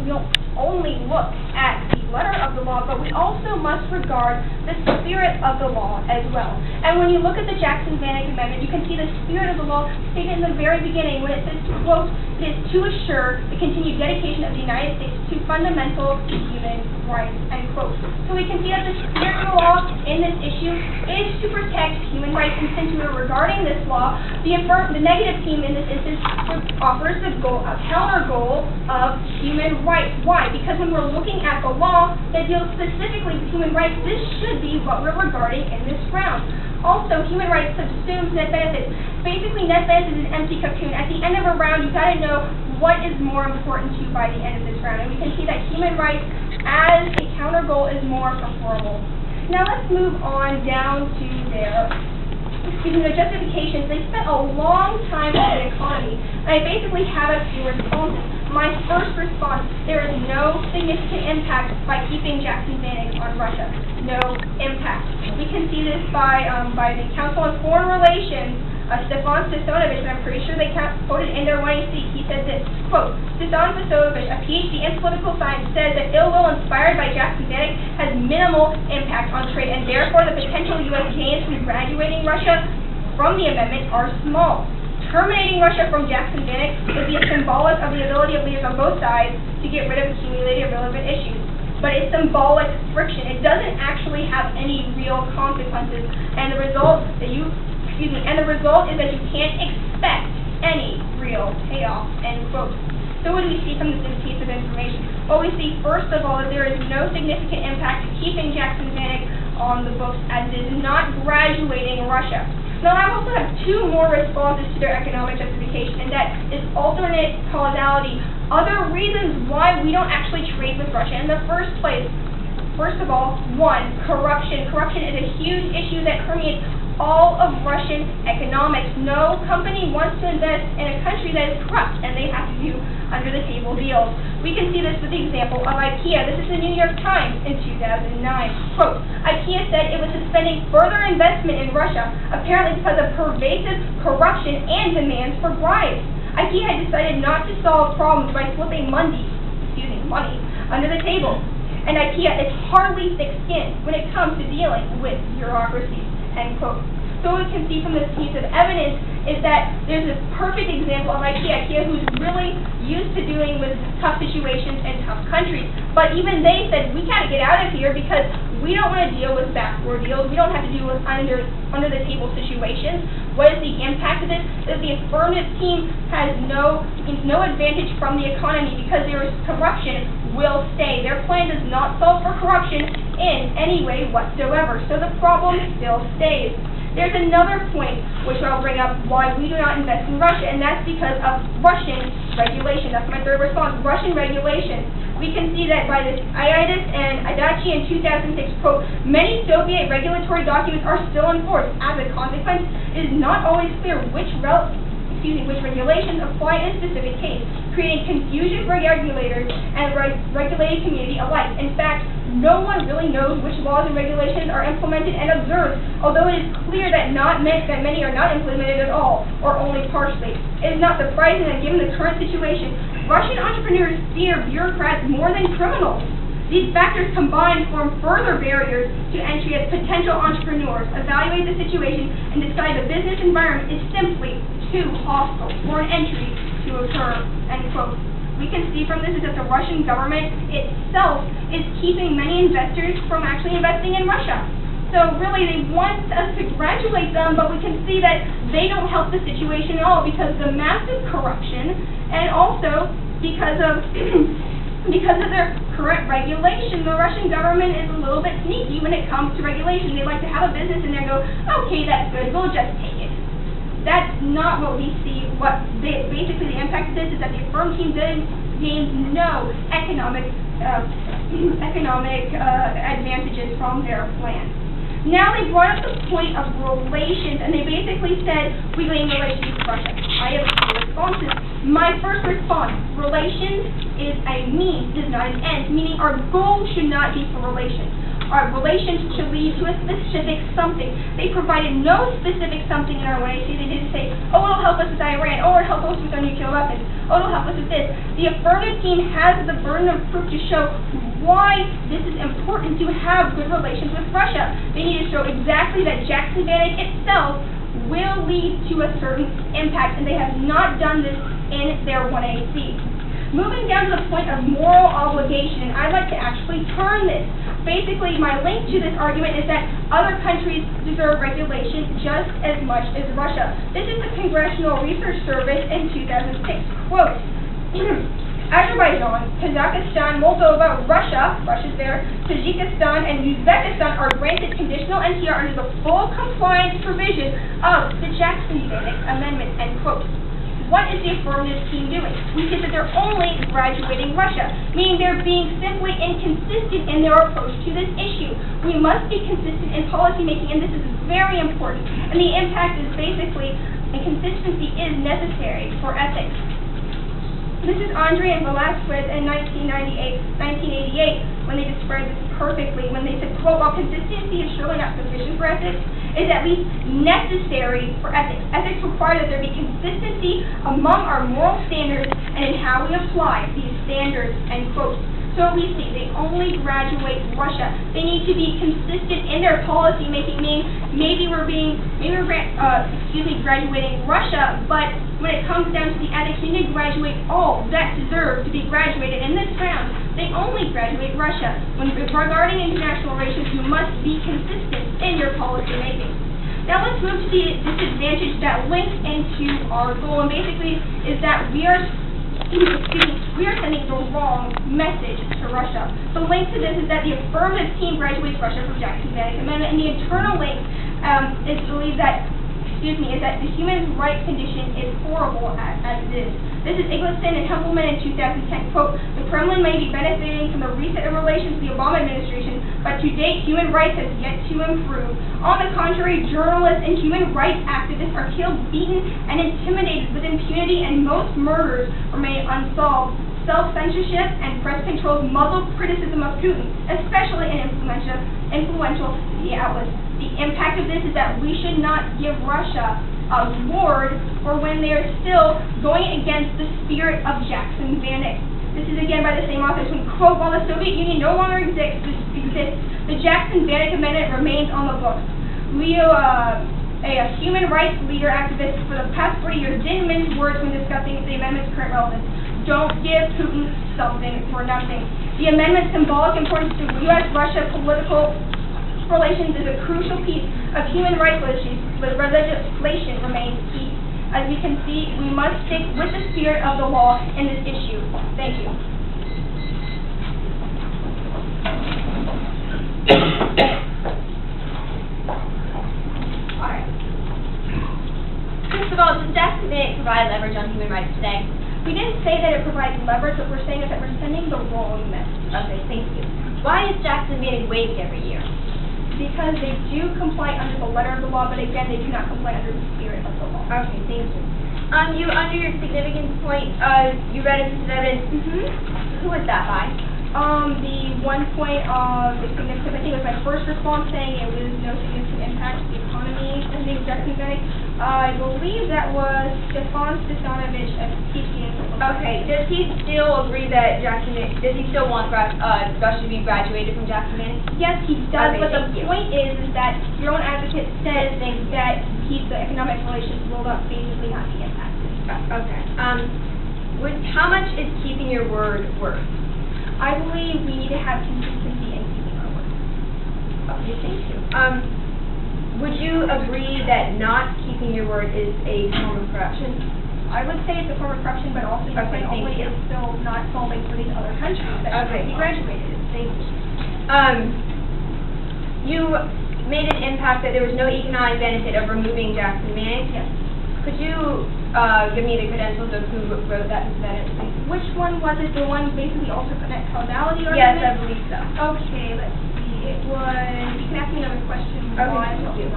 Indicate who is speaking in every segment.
Speaker 1: we don't only look at the letter of the law, but we also must regard the spirit of the law as well. And when you look at the Jackson-Vanik Amendment, you can see the spirit of the law stated in the very beginning when it says, quote, "It is to assure the continued dedication of the United States to fundamental human rights," end quote. So we can see that the spirit of the law in this issue is to protect human rights, and since we are regarding this law, the negative team in this instance offers the counter goal of human rights. Why? Because when we're looking at the law that deals specifically with human rights, this should be what we're regarding in this round. Also, human rights subsumes net benefits. Basically, net benefits is an empty cocoon. At the end of a round, you've got to know what is more important to you by the end of this round. And we can see that human rights as a counter goal is more preferable. Now let's move on down to their justifications. They spent a long time on the economy, and I basically have a few responses. My first response, there is no significant impact by keeping Jackson-Vanik on Russia. No impact. We can see this by the Council on Foreign Relations, Stefan Stisanovich, and I'm pretty sure they quoted in their 1AC. He said this, quote, "Stefan Stisanovich, a PhD in political science, says that ill will inspired by Jackson-Vanik has minimal impact on trade, and therefore the potential U.S. gains from graduating Russia from the amendment are small. Terminating Russia from Jackson-Vanik would be a symbolic of the ability of leaders on both sides to get rid of accumulated irrelevant issues. But it's symbolic friction. It doesn't actually have any real consequences, and the result is that you can't expect any real payoff," end quote. So what do we see from this piece of information? Well, we see, first of all, that there is no significant impact to keeping Jackson-Vanik on the books, as it is not graduating Russia. Now, I also have two more responses to their economic justification, and that is alternate causality, other reasons why we don't actually trade with Russia in the first place. First of all, one, corruption. Corruption is a huge issue that permeates all of Russian economics. No company wants to invest in a country that is corrupt, and they have to do under-the-table deals. We can see this with the example of IKEA. This is the New York Times in 2009. Quote, "IKEA said it was suspending further investment in Russia, apparently because of pervasive corruption and demands for bribes. IKEA had decided not to solve problems by slipping money under the table. And IKEA is hardly thick-skinned when it comes to dealing with bureaucracies," end quote. So what we can see from this piece of evidence is that there's a perfect example of IKEA who's really used to dealing with tough situations and tough countries. But even they said, we gotta get out of here because we don't want to deal with backward deals. We don't have to deal with under-the-table situations. What is the impact of this? That the affirmative team has no advantage from the economy because there is corruption will stay. Their plan does not solve for corruption in any way whatsoever. So the problem still stays. There's another point which I'll bring up why we do not invest in Russia, and that's because of Russian regulation. That's my third response, Russian regulation. We can see that by this IIDIS and Adachi in 2006, quote, "Many Soviet regulatory documents are still in force. As a consequence, it is not always clear which regulations apply in a specific case, creating confusion for regulators and regulated community alike. In fact, no one really knows which laws and regulations are implemented and observed, although it is clear that many are not implemented at all, or only partially. It is not surprising that given the current situation, Russian entrepreneurs fear bureaucrats more than criminals. These factors combined form further barriers to entry as potential entrepreneurs evaluate the situation and decide the business environment is simply too hostile for an entry to occur," end quote. We can see from this is that the Russian government itself is keeping many investors from actually investing in Russia. So really they want us to graduate them, but we can see that they don't help the situation at all because of the massive corruption and also because of their current regulation. The Russian government is a little bit sneaky when it comes to regulation. They like to have a business in there and go, okay, that's good, we'll just take it. That's not what we see. Basically the impact of this is that the affirm team gains no economic advantages from their plan. Now they brought up the point of relations, and they basically said, we gain relations with Russia. I have two responses. My first response, relations is a means, is not an end, meaning our goal should not be for relations. our relations should lead to a specific something. They provided no specific something in our way. They didn't say, oh, it'll help us with Iran, oh, it'll help us with our nuclear weapons, oh, it'll help us with this. The affirmative team has the burden of proof to show why this is important to have good relations with Russia. They need to show exactly that Jackson-Vanik itself will lead to a certain impact, and they have not done this in their 1AC. Moving down to the point of moral obligation, and I'd like to actually turn this. Basically, my link to this argument is that other countries deserve regulation just as much as Russia. This is the Congressional Research Service in 2006. Quote, Azerbaijan, Kazakhstan, Moldova, Russia's there, Tajikistan, and Uzbekistan are granted conditional NTR under the full compliance provision of the Jackson-Vanik Amendment, end quote. What is the affirmative team doing? We say that they're only graduating Russia, meaning they're being simply inconsistent in their approach to this issue. We must be consistent in policymaking, and this is very important. And the impact is basically, and consistency is necessary for ethics. This is Andre and Velasquez in 1988, when they described this perfectly, when they said, quote, while consistency is surely not sufficient for ethics, it is at least necessary for ethics. Ethics require that there be consistency among our moral standards and in how we apply these standards, end quote. So we see they only graduate Russia. They need to be consistent in their policy making, meaning maybe we're graduating Russia, but when it comes down to the ethics, we need to graduate all that deserve to be graduated. In this round, they only graduate Russia. When regarding international relations, you must be consistent in your policy making. Now let's move to the disadvantage that links into our goal, and basically is that we are sending the wrong message to Russia. The link to this is that the affirmative team graduates Russia from Jackson-Vanik Amendment, and the internal link is believed that, is that the human rights condition is horrible as it is. This is Eggleston and Hempelman in 2010. Quote, the Kremlin may be benefiting from the recent relations with the Obama administration, but to date, human rights has yet to improve. On the contrary, journalists and human rights activists are killed, beaten, and intimidated with impunity, and most murders remain unsolved. Self-censorship and press control muzzle criticism of Putin, especially in influential media outlets. The impact of this is that we should not give Russia a reward for when they are still going against the spirit of Jackson-Vanik. This is again by the same authors when, quote, while the Soviet Union no longer exists, the Jackson-Vanik Amendment remains on the books. Leo, a human rights leader activist for the past 40 years, didn't mince words when discussing the amendment's current relevance. Don't give Putin something for nothing. The amendment's symbolic importance to U.S.-Russia political relations is a crucial piece of human rights legislation remains key. As we can see, we must stick with the spirit of the law in this issue. Thank you. All right.
Speaker 2: First of all, does Jackson-Vanik provide leverage on human rights today?
Speaker 1: We didn't say that it provides leverage, but we're saying is that we're sending the wrong message.
Speaker 2: Okay, thank you. Why is Jackson-Vanik waived every year?
Speaker 1: Because they do comply under the letter of the law, but again, they do not comply under the spirit of the law.
Speaker 2: Okay, thank you. Under your significance point, you read it to evidence. Who was that by?
Speaker 1: The one point of the significance, I think it was my first response saying it was no significant impact to the economy. I think Jackson-Vanik. I believe that was Stefan Stefanovic at TCN.
Speaker 2: Okay, does he still agree that does he still want Russia to be graduated from Jackson-Vanik?
Speaker 1: Yes, he does,
Speaker 2: Okay,
Speaker 1: but the point is that your own advocate says that the economic relations will not basically not be impacted.
Speaker 2: Okay. How much is keeping your word worth?
Speaker 1: I believe we need to have consistency in keeping our word.
Speaker 2: Okay, thank you. Would you agree that not keeping your word is a form of corruption?
Speaker 1: I would say it's a form of corruption, but also you
Speaker 2: Okay,
Speaker 1: can only is still not solving for these other countries that
Speaker 2: Okay,
Speaker 1: be graduated.
Speaker 2: Thank you. You made an impact that there was no economic benefit of removing Jackson-Vanik.
Speaker 1: Yes.
Speaker 2: Could you give me the credentials of who wrote that sentence, please?
Speaker 1: Which one was it? The one basically alternate causality argument?
Speaker 2: Yes, I believe so.
Speaker 1: Okay, let's see. It was, you can ask me another question.
Speaker 2: Okay, thank you.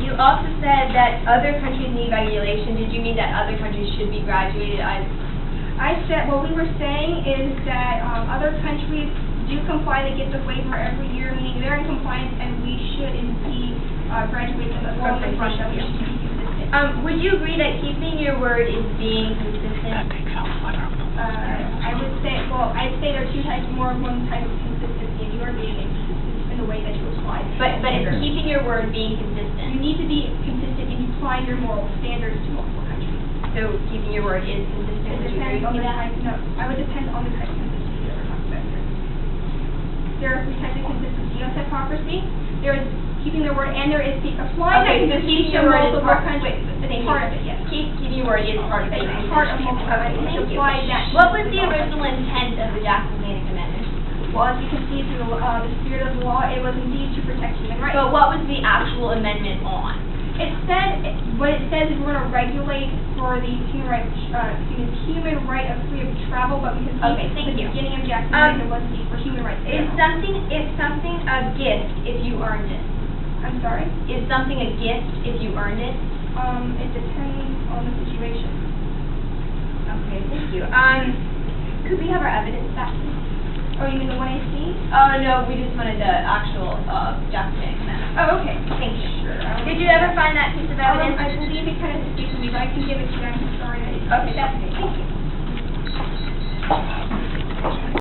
Speaker 2: You also said that other countries need regulation. Did you mean that other countries should be graduated?
Speaker 1: I said, what we were saying is that other countries do comply, they get the waiver every year, meaning they're in compliance, and we should indeed graduate them along the front that we should be consistent.
Speaker 2: Would you agree that keeping your word is being consistent?
Speaker 1: I would say, well, I'd say there are two types, more of one type of consistency, and you are being inconsistent in the way that you apply.
Speaker 2: But is keeping your word being consistent?
Speaker 1: You need to be consistent in applying your moral standards to multiple countries.
Speaker 2: So keeping your word is consistent?
Speaker 1: It depends on the type, no, I would depend on the type of consistency that we're talking about here. There are three types of consistency. You have hypocrisy, there is keeping their word, and there is applying that consistency to multiple countries. Part of it, yes.
Speaker 2: Keeping your word is part of it.
Speaker 1: Part of multiple countries. Apply that.
Speaker 2: What was the original intent of the Jackson-Vanik Amendment?
Speaker 1: Well, as you can see through the spirit of the law, it was indeed to protect human rights.
Speaker 2: But what was the actual amendment on?
Speaker 1: It said, what it says is we're going to regulate for the human right of freedom of travel, but we can see at the beginning of Jackson it was indeed for human rights.
Speaker 2: Is something a gift if you earned it?
Speaker 1: I'm sorry?
Speaker 2: Is something a gift if you earned it?
Speaker 1: It depends on the situation.
Speaker 2: Okay, thank you. Could we have our evidence back?
Speaker 1: Oh, you mean the one I see?
Speaker 2: No, we just wanted the actual Jackson-Vanik Amendment.
Speaker 1: Oh, okay.
Speaker 2: Thank you.
Speaker 1: Sure.
Speaker 2: Did you ever find that piece of evidence?
Speaker 1: I believe it kind of escaped me, but I can give it to you. I'm sorry.
Speaker 2: Okay, that's okay. Thank you.